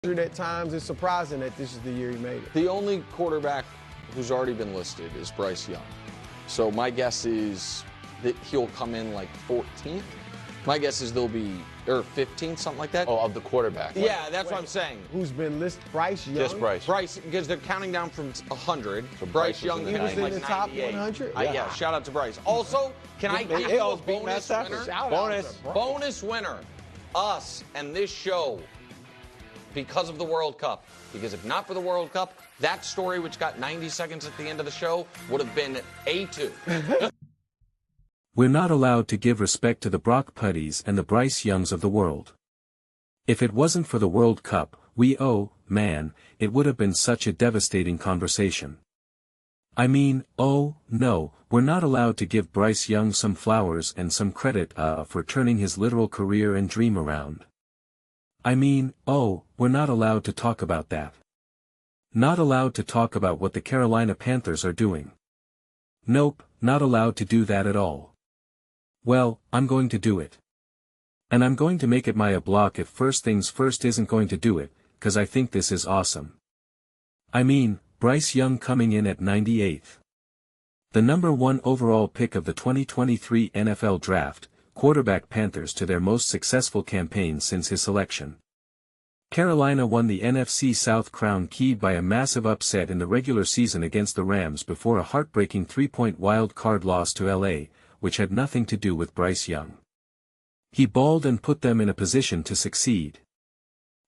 At times, it's surprising that this is the year he made it. The only quarterback who's already been listed is Bryce Young. So my guess is that he'll come in like 14th. My guess is they'll be, or 15th, something like that. Oh, of the quarterback. Yeah, that's what I'm saying. Who's been listed? Bryce Young? Just Bryce. Bryce, because they're counting down from 100. So Bryce Bryce Young, was He was in like the top 98. 100? Yeah, shout out to Bryce. Also, can I give you a bonus winner? Bonus winner. Us and this show, because of the World Cup. Because if not for the World Cup, that story, which got 90 seconds at the end of the show, would have been A2. We're not allowed to give respect to the Brock Purdy's and the Bryce Youngs of the world. If it wasn't for the World Cup, man, it would have been such a devastating conversation. I mean, no, we're not allowed to give Bryce Young some flowers and some credit, for turning his literal career and dream around. I mean, we're not allowed to talk about that. Not allowed to talk about what the Carolina Panthers are doing. Nope, not allowed to do that at all. Well, I'm going to do it. And I'm going to make it my block if First Things First isn't going to do it, 'cause I think this is awesome. I mean, Bryce Young coming in at 98th. The number 1 overall pick of the 2023 NFL Draft, quarterback Panthers to their most successful campaign since his selection. Carolina won the NFC South crown keyed by a massive upset in the regular season against the Rams before a heartbreaking 3-point wild card loss to LA, which had nothing to do with Bryce Young. He balled and put them in a position to succeed.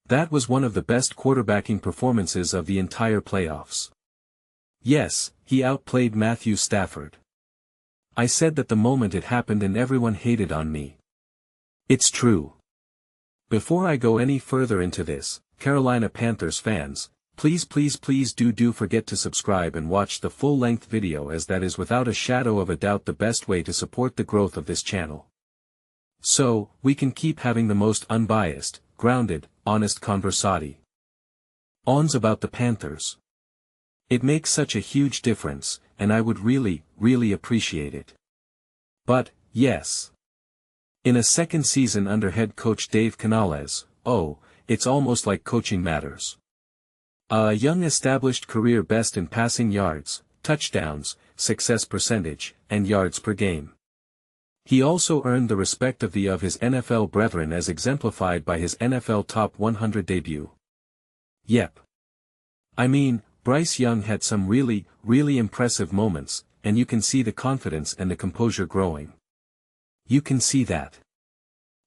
That was one of the best quarterbacking performances of the entire playoffs. Yes, he outplayed Matthew Stafford. I said that the moment it happened and everyone hated on me. It's true. Before I go any further into this, Carolina Panthers fans, please do forget to subscribe and watch the full-length video, as that is without a shadow of a doubt the best way to support the growth of this channel. So, we can keep having the most unbiased, grounded, honest conversati. Ons about the Panthers. It makes such a huge difference, and I would really appreciate it. But, yes. In a second season under head coach Dave Canales, it's almost like coaching matters. A young established career best in passing yards, touchdowns, success percentage, and yards per game. He also earned the respect of his NFL brethren as exemplified by his NFL Top 100 debut. Yep. I mean, Bryce Young had some really impressive moments, and you can see the confidence and the composure growing. You can see that.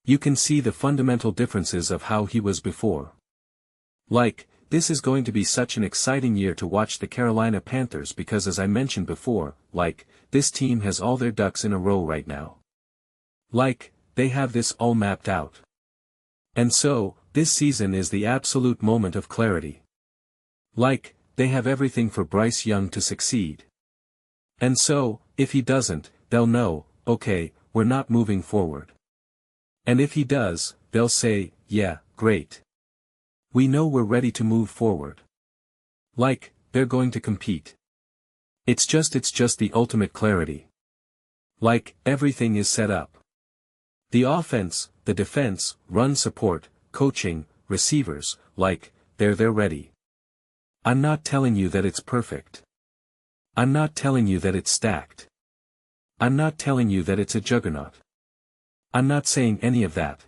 You can see the fundamental differences of how he was before. This is going to be such an exciting year to watch the Carolina Panthers because, as I mentioned before, this team has all their ducks in a row right now. They have this all mapped out. And so, this season is the absolute moment of clarity. They have everything for Bryce Young to succeed. And so, if he doesn't, they'll know, okay, we're not moving forward. And if he does, they'll say, yeah, great. We know we're ready to move forward. They're going to compete. It's just the ultimate clarity. Everything is set up. The offense, the defense, run support, coaching, receivers, they're ready. I'm not telling you that it's perfect. I'm not telling you that it's stacked. I'm not telling you that it's a juggernaut. I'm not saying any of that.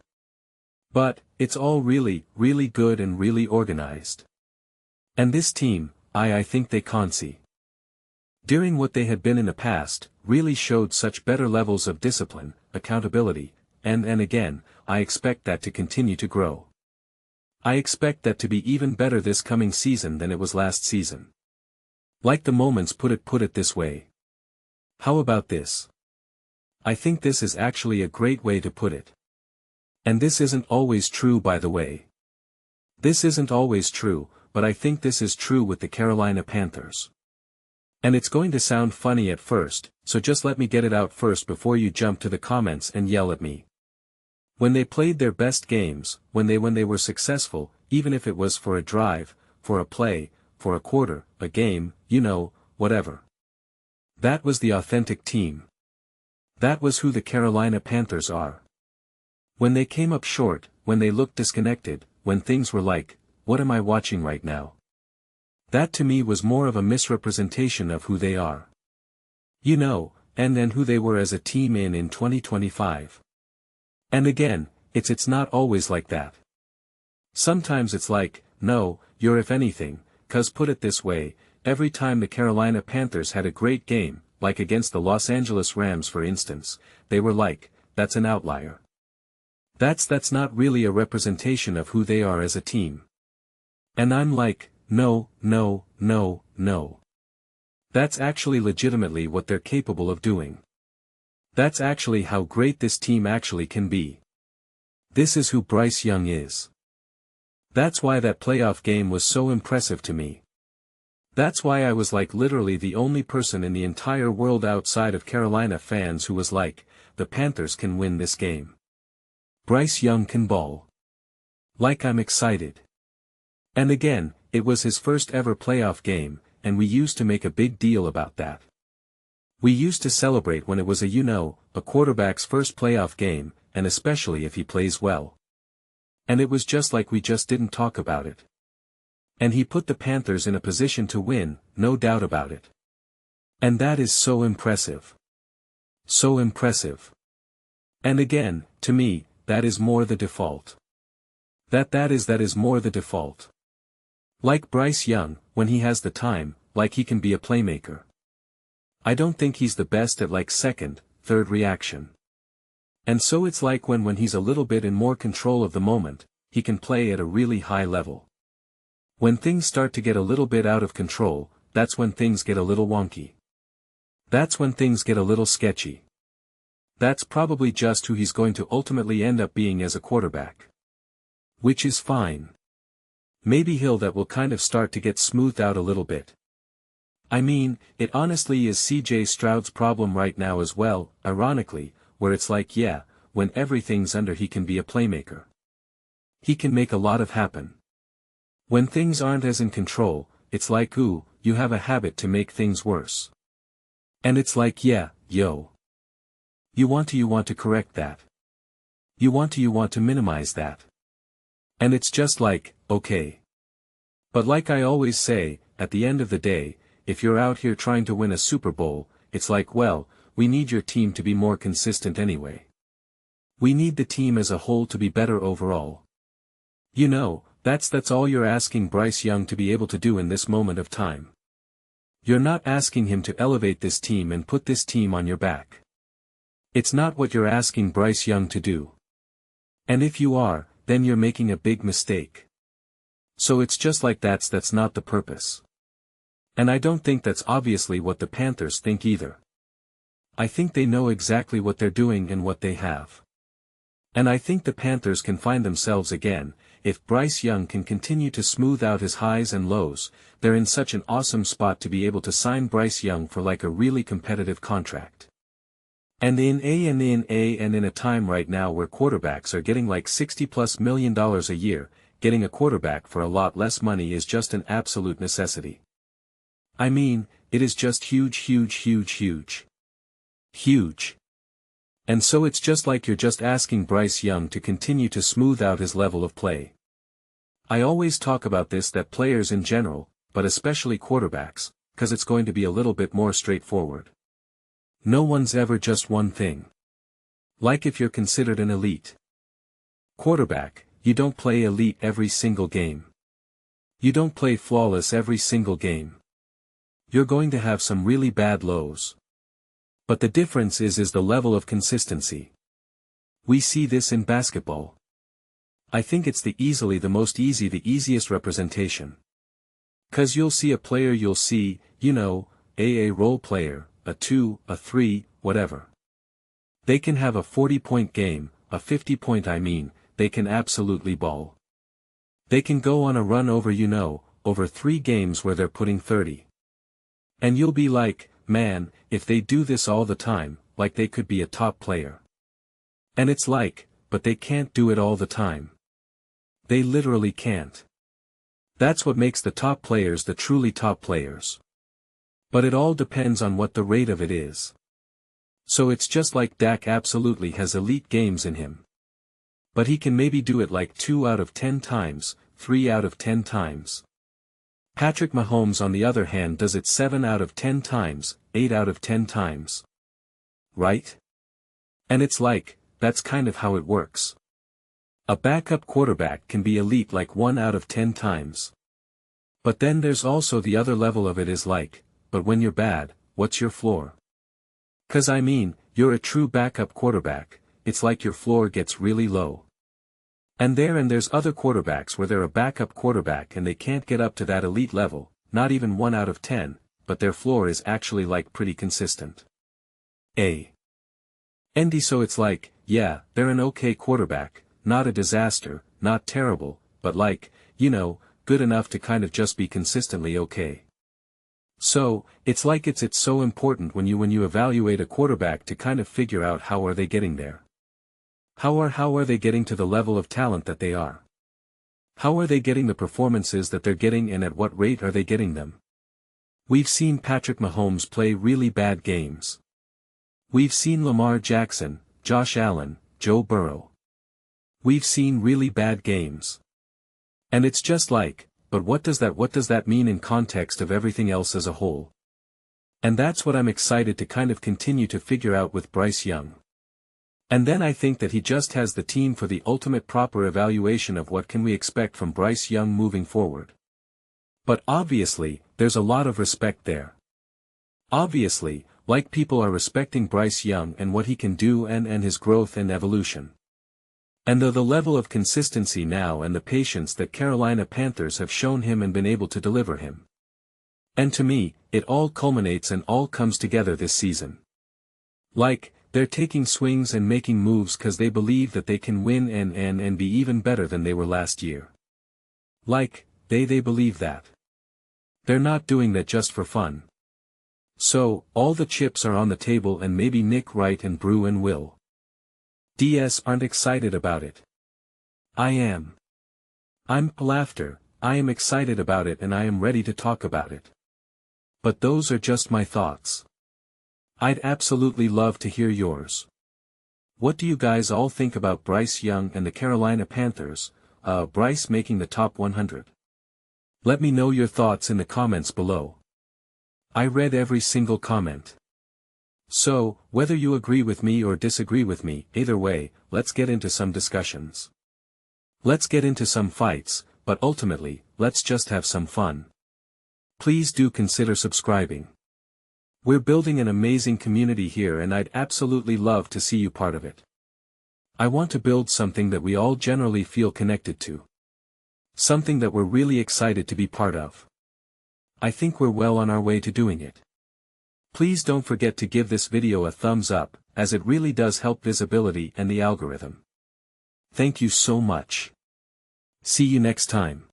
But, it's all really good and really organized. And this team, I think they can see. During what they had been in the past, really showed such better levels of discipline, accountability, and again, I expect that to continue to grow. I expect that to be even better this coming season than it was last season. The moments put it this way. How about this? I think this is actually a great way to put it. And this isn't always true, by the way. This isn't always true, but I think this is true with the Carolina Panthers. And it's going to sound funny at first, so just let me get it out first before you jump to the comments and yell at me. When they played their best games, when they were successful, even if it was for a drive, for a play, for a quarter, a game, whatever. That was the authentic team. That was who the Carolina Panthers are. When they came up short, when they looked disconnected, when things were what am I watching right now? That to me was more of a misrepresentation of who they are. You know, and who they were as a team in 2025. And again, it's not always like that. Sometimes it's like, no, you're if anything, 'cause put it this way, every time the Carolina Panthers had a great game, like against the Los Angeles Rams for instance, they were like, that's an outlier. That's not really a representation of who they are as a team. And I'm like, no. That's actually legitimately what they're capable of doing. That's actually how great this team actually can be. This is who Bryce Young is. That's why that playoff game was so impressive to me. That's why I was like literally the only person in the entire world outside of Carolina fans who was like, the Panthers can win this game. Bryce Young can ball. Like I'm excited. And again, it was his first ever playoff game, and we used to make a big deal about that. We used to celebrate when it was a quarterback's first playoff game, and especially if he plays well. And it was just like we just didn't talk about it. And he put the Panthers in a position to win, no doubt about it. And that is so impressive. So impressive. And again, to me, that is more the default. That is more the default. Like Bryce Young, when he has the time, like he can be a playmaker. I don't think he's the best at like second, third reaction. And so it's like when he's a little bit in more control of the moment, he can play at a really high level. When things start to get a little bit out of control, that's when things get a little wonky. That's when things get a little sketchy. That's probably just who he's going to ultimately end up being as a quarterback. Which is fine. Maybe that will kind of start to get smoothed out a little bit. I mean, it honestly is CJ Stroud's problem right now as well, ironically, where it's like yeah, when everything's under he can be a playmaker. He can make a lot of happen. When things aren't as in control, it's like ooh, you have a habit to make things worse. And it's like yeah, yo. You want to correct that. You want to minimize that. And it's just like, okay. But like I always say, at the end of the day, if you're out here trying to win a Super Bowl, it's like well, we need your team to be more consistent anyway. We need the team as a whole to be better overall. You know, that's all you're asking Bryce Young to be able to do in this moment of time. You're not asking him to elevate this team and put this team on your back. It's not what you're asking Bryce Young to do. And if you are, then you're making a big mistake. So it's just like that's not the purpose. And I don't think that's obviously what the Panthers think either. I think they know exactly what they're doing and what they have. And I think the Panthers can find themselves again, if Bryce Young can continue to smooth out his highs and lows. They're in such an awesome spot to be able to sign Bryce Young for like a really competitive contract. And in a time right now where quarterbacks are getting like $60+ million a year, getting a quarterback for a lot less money is just an absolute necessity. I mean, it is just huge. Huge. And so it's just like you're just asking Bryce Young to continue to smooth out his level of play. I always talk about this that players in general, but especially quarterbacks, 'cause it's going to be a little bit more straightforward. No one's ever just one thing. Like if you're considered an elite quarterback, you don't play elite every single game. You don't play flawless every single game. You're going to have some really bad lows. But the difference is the level of consistency. We see this in basketball. I think it's the easiest representation. 'Cause you'll see a player a role player, a 2, a 3, whatever. They can have a 40-point game, a 50-point they can absolutely ball. They can go on a run over 3 games where they're putting 30. And you'll be like, man, if they do this all the time, like they could be a top player. And it's like, but they can't do it all the time. They literally can't. That's what makes the top players the truly top players. But it all depends on what the rate of it is. So it's just like Dak absolutely has elite games in him. But he can maybe do it like 2 out of 10 times, 3 out of 10 times. Patrick Mahomes on the other hand does it 7 out of 10 times, 8 out of 10 times. Right? And it's like, that's kind of how it works. A backup quarterback can be elite like 1 out of 10 times. But then there's also the other level of it is like, but when you're bad, what's your floor? 'Cause I mean, you're a true backup quarterback, it's like your floor gets really low. And there's other quarterbacks where they're a backup quarterback and they can't get up to that elite level, not even 1 out of 10, but their floor is actually like pretty consistent. And so it's like, yeah, they're an okay quarterback, not a disaster, not terrible, but like, you know, good enough to kind of just be consistently okay. So, it's like it's so important when you evaluate a quarterback to kind of figure out how are they getting there. How are they getting to the level of talent that they are? How are they getting the performances that they're getting and at what rate are they getting them? We've seen Patrick Mahomes play really bad games. We've seen Lamar Jackson, Josh Allen, Joe Burrow. We've seen really bad games. And it's just like, but what does that mean in context of everything else as a whole? And that's what I'm excited to kind of continue to figure out with Bryce Young. And then I think that he just has the team for the ultimate proper evaluation of what can we expect from Bryce Young moving forward. But obviously, there's a lot of respect there. Obviously, like people are respecting Bryce Young and what he can do and his growth and evolution. And the level of consistency now and the patience that Carolina Panthers have shown him and been able to deliver him. And to me, it all culminates and all comes together this season. Like, they're taking swings and making moves cause they believe that they can win and be even better than they were last year. Like, they believe that. They're not doing that just for fun. So, all the chips are on the table and maybe Nick Wright and Brew and Will DS aren't excited about it. I am. I'm laughter, I am excited about it and I am ready to talk about it. But those are just my thoughts. I'd absolutely love to hear yours. What do you guys all think about Bryce Young and the Carolina Panthers, Bryce making the top 100? Let me know your thoughts in the comments below. I read every single comment. So, whether you agree with me or disagree with me, either way, let's get into some discussions. Let's get into some fights, but ultimately, let's just have some fun. Please do consider subscribing. We're building an amazing community here and I'd absolutely love to see you part of it. I want to build something that we all generally feel connected to. Something that we're really excited to be part of. I think we're well on our way to doing it. Please don't forget to give this video a thumbs up, as it really does help visibility and the algorithm. Thank you so much. See you next time.